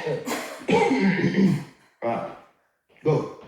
Right, go.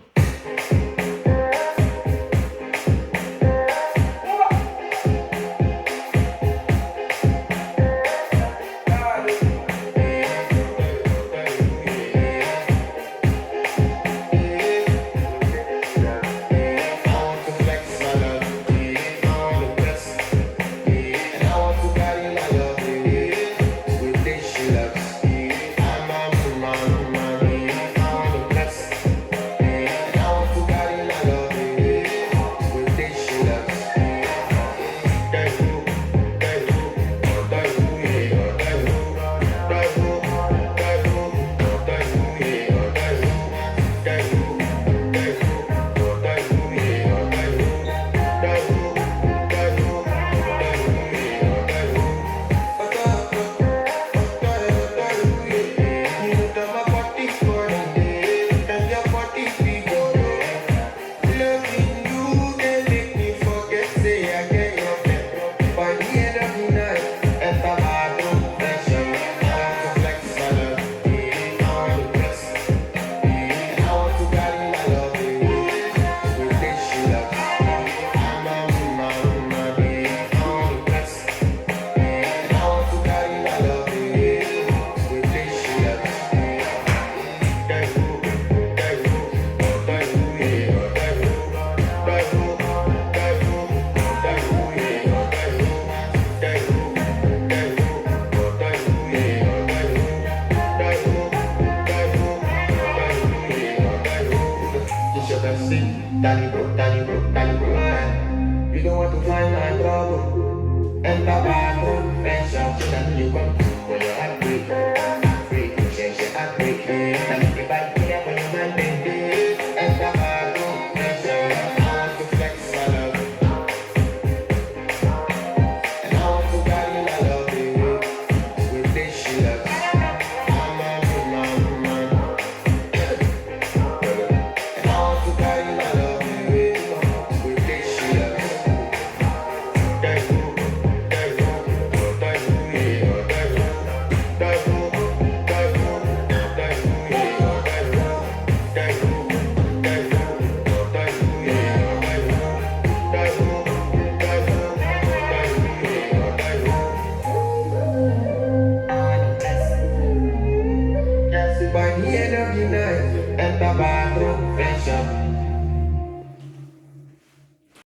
Danny bro, Danny bro. You don't want to find my trouble. And the bathroom, friends up, then you come to for your heartbreak. Heartbreak, change your heartbreak. Then you get back.